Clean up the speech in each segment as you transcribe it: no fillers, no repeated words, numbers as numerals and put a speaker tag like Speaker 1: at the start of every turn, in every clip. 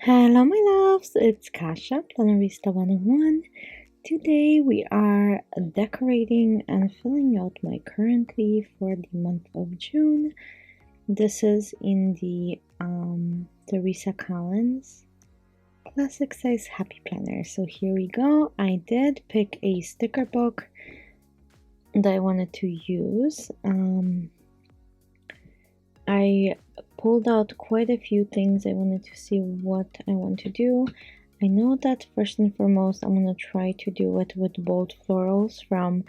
Speaker 1: Hello my loves, it's Kasha, Planarista 101. Today we are decorating and filling out my current leaf for the month of June. This is in the Teresa Collins classic size happy planner. So here we go. I did pick a sticker book that I wanted to use. I pulled out quite a few things. I wanted to see what I want to do. I know that first and foremost I'm gonna try to do it with bold florals from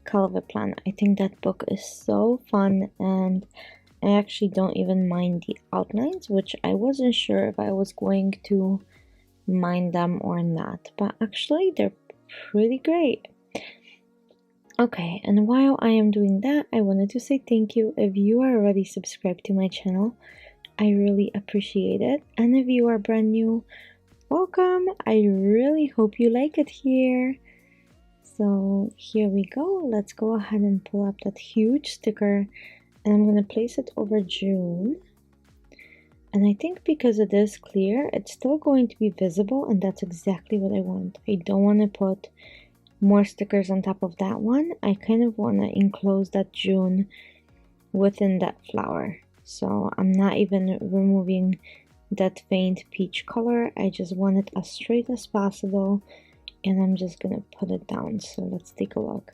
Speaker 1: Kellofaplan. I think that book is so fun, and I actually don't even mind the outlines, which I wasn't sure if I was going to mind them or not, but actually they're pretty great. Okay, and while I am doing that, I wanted to say thank you. If you are already subscribed to my channel, I really appreciate it. And if you are brand new, welcome. I really hope you like it here. So here we go. Let's go ahead and pull up that huge sticker, and I'm going to place it over June. And I think because it is clear, it's still going to be visible, and that's exactly what I want. I don't want to put more stickers on top of that one. I kind of want to enclose that June within that flower. So I'm not even removing that faint peach color. I just want it as straight as possible, and I'm just gonna put it down. So let's take a look.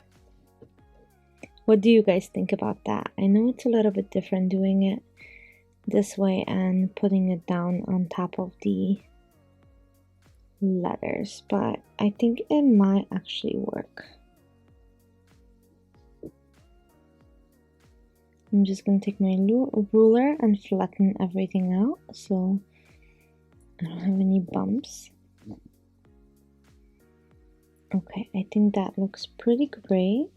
Speaker 1: What do you guys think about that? I know it's a little bit different doing it this way and putting it down on top of the letters, but I think it might actually work. I'm just gonna take my ruler and flatten everything out so I don't have any bumps. Okay, I think that looks pretty great.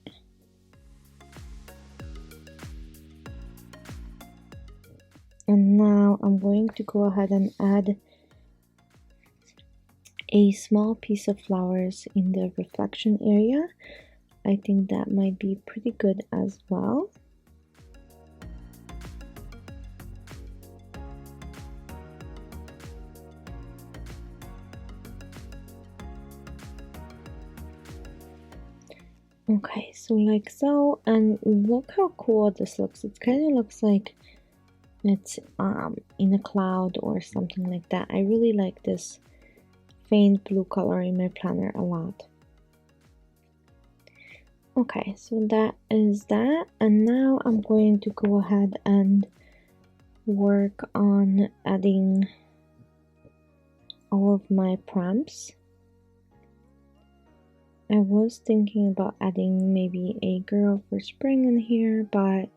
Speaker 1: And now I'm going to go ahead and add a small piece of flowers in the reflection area. I think that might be pretty good as well. Okay, so like so, and look how cool this looks. It kind of looks like it's in a cloud or something like that. I really like this faint blue color in my planner a lot. Okay, so that is that, and now I'm going to go ahead and work on adding all of my prompts. I was thinking about adding maybe a girl for spring in here, but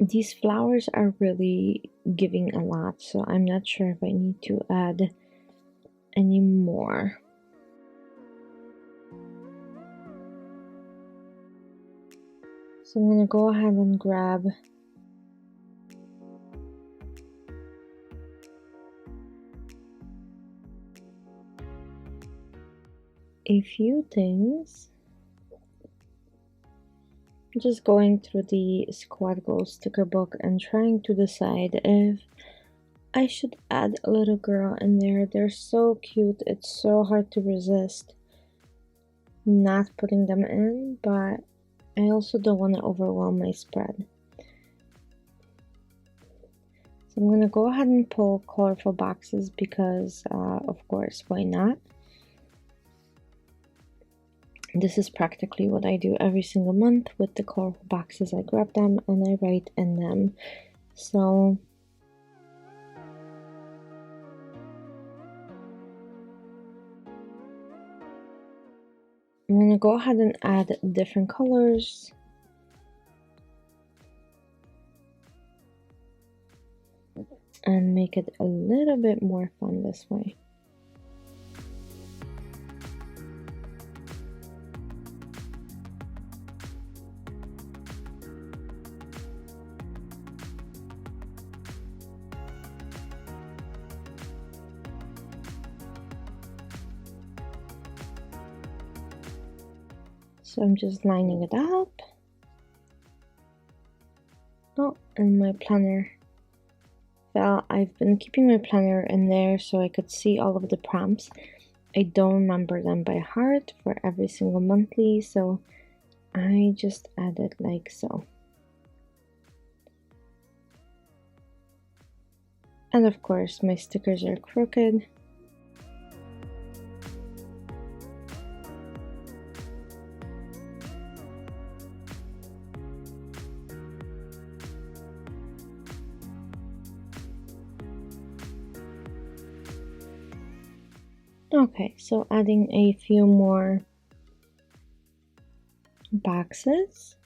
Speaker 1: these flowers are really giving a lot, so I'm not sure if I need to add any more. So I'm gonna go ahead and grab a few things. Just going through the squad goals sticker book and trying to decide if I should add a little girl in there. They're so cute, it's so hard to resist not putting them in, but I also don't want to overwhelm my spread. So I'm gonna go ahead and pull colorful boxes because of course, why not? This is practically what I do every single month with the colorful boxes. I grab them and I write in them. So I'm gonna go ahead and add different colors. And make it a little bit more fun this way. So I'm just lining it up. Oh, and my planner fell, I've been keeping my planner in there so I could see all of the prompts. I don't remember them by heart for every single monthly, so I just added like so. And of course my stickers are crooked. Okay, so adding a few more boxes.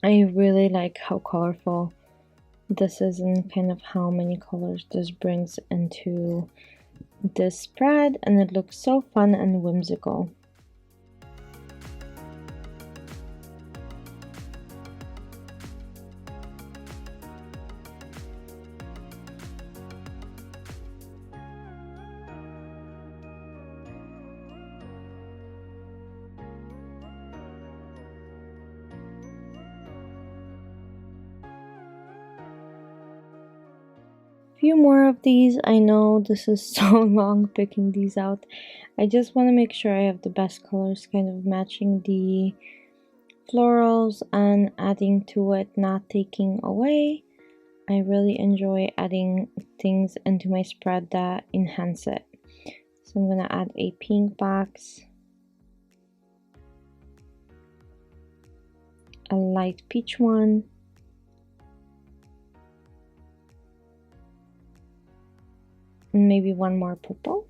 Speaker 1: I really like how colorful this is and kind of how many colors this brings into this spread, and it looks so fun and whimsical. Few more of these. I know this is so long picking these out. I just want to make sure I have the best colors, kind of matching the florals and adding to it, not taking away. I really enjoy adding things into my spread that enhance it. So I'm gonna add a pink box, a light peach one, and maybe one more purple.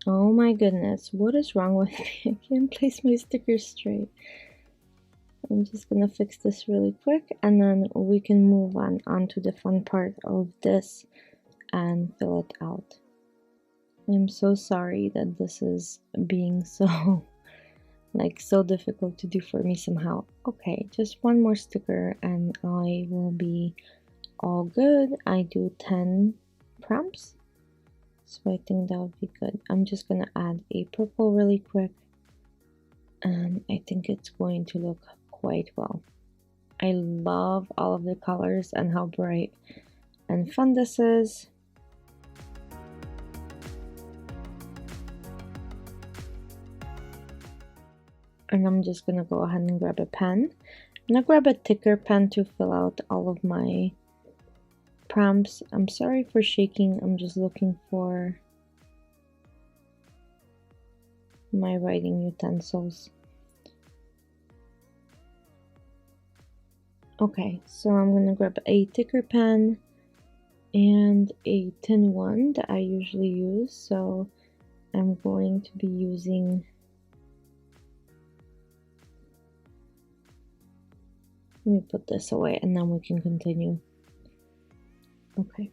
Speaker 1: Oh my goodness, what is wrong with me? I can't place my stickers straight. I'm just gonna fix this really quick and then we can move on to the fun part of this and fill it out. I'm so sorry that this is being so so difficult to do for me somehow. Okay, just one more sticker and I will be all good. I do 10 prompts, so I think that would be good. I'm just gonna add a purple really quick and I think it's going to look quite well. I love all of the colors and how bright and fun this is. And I'm just gonna go ahead and grab a pen. I'm gonna grab a thicker pen to fill out all of my prompts. I'm sorry for shaking, I'm just looking for my writing utensils. Okay, so I'm gonna grab a thicker pen and a thin one that I usually use. So I'm going to be using, let me put this away and then we can continue. Okay.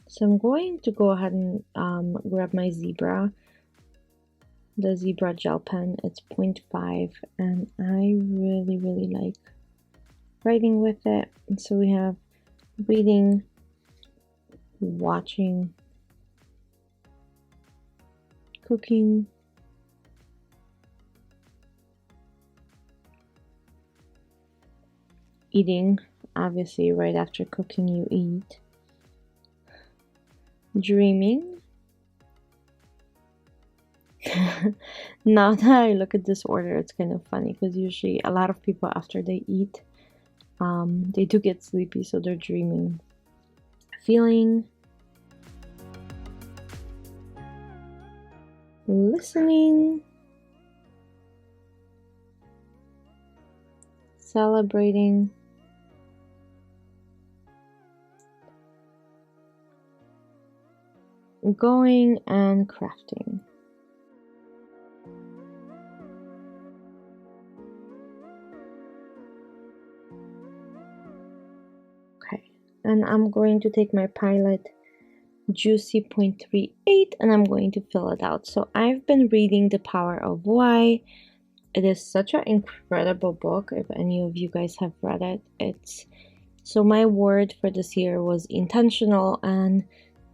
Speaker 1: So I'm going to go ahead and grab my zebra, the zebra gel pen. It's 0.5 and I really like writing with it. And so we have reading, watching, cooking, eating. Obviously right after cooking you eat. Dreaming. Now that I look at this order, it's kind of funny because usually a lot of people after they eat, they do get sleepy, so they're dreaming. Feeling, listening, celebrating. Going and crafting. Okay, and I'm going to take my palette Juicy 0.38 and I'm going to fill it out. So I've been reading The Power of Why. It is such an incredible book. If any of you guys have read it, so my word for this year was intentional, and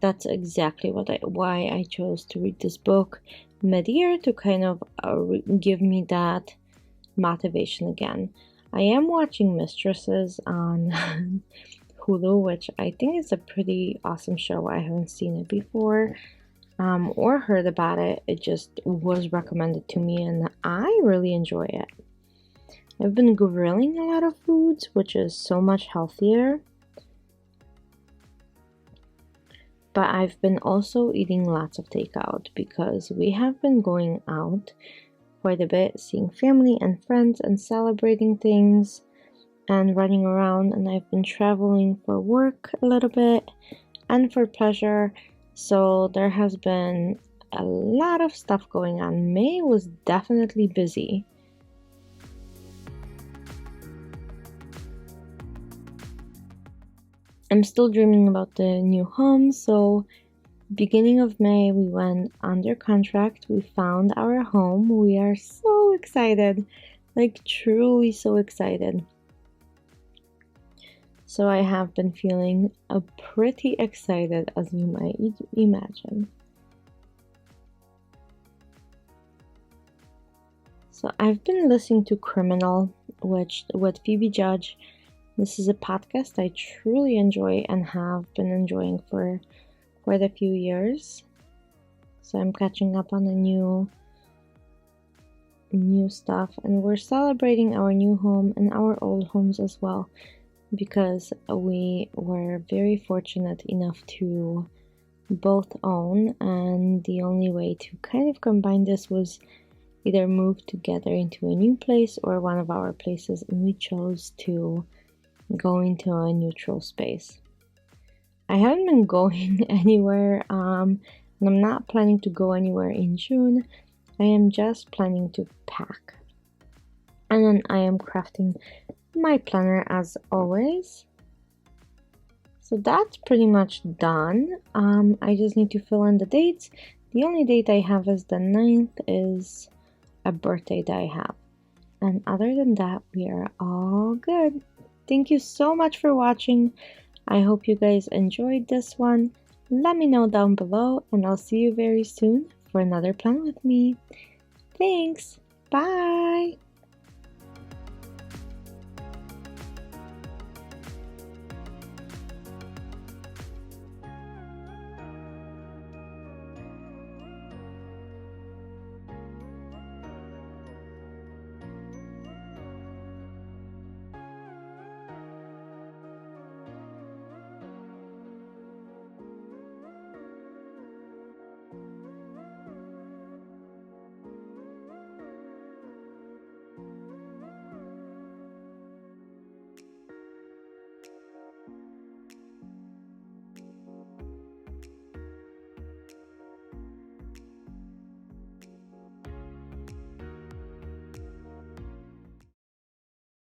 Speaker 1: that's exactly why I chose to read this book mid-year, to kind of give me that motivation again. I am watching Mistresses on Hulu, which I think is a pretty awesome show. I haven't seen it before or heard about it. It just was recommended to me and I really enjoy it. I've been grilling a lot of foods, which is so much healthier. But I've been also eating lots of takeout because we have been going out quite a bit, seeing family and friends and celebrating things and running around. And I've been traveling for work a little bit and for pleasure. So there has been a lot of stuff going on. May was definitely busy. I'm still dreaming about the new home, so beginning of May we went under contract. We found our home. We are so excited, like truly so excited. So I have been feeling pretty excited, as you might imagine. So I've been listening to Criminal, with Phoebe Judge. This is a podcast I truly enjoy and have been enjoying for quite a few years. So I'm catching up on the new stuff, and we're celebrating our new home and our old homes as well, because we were very fortunate enough to both own, and the only way to kind of combine this was either move together into a new place or one of our places, and we chose to go into a neutral space. I haven't been going anywhere, and I'm not planning to go anywhere in June. I am just planning to pack. And then I am crafting my planner as always. So that's pretty much done. I just need to fill in the dates. The only date I have is the 9th, is a birthday that I have. And other than that, we are all good. Thank you so much for watching. I hope you guys enjoyed this one. Let me know down below, and I'll see you very soon for another plan with me. Thanks. Bye.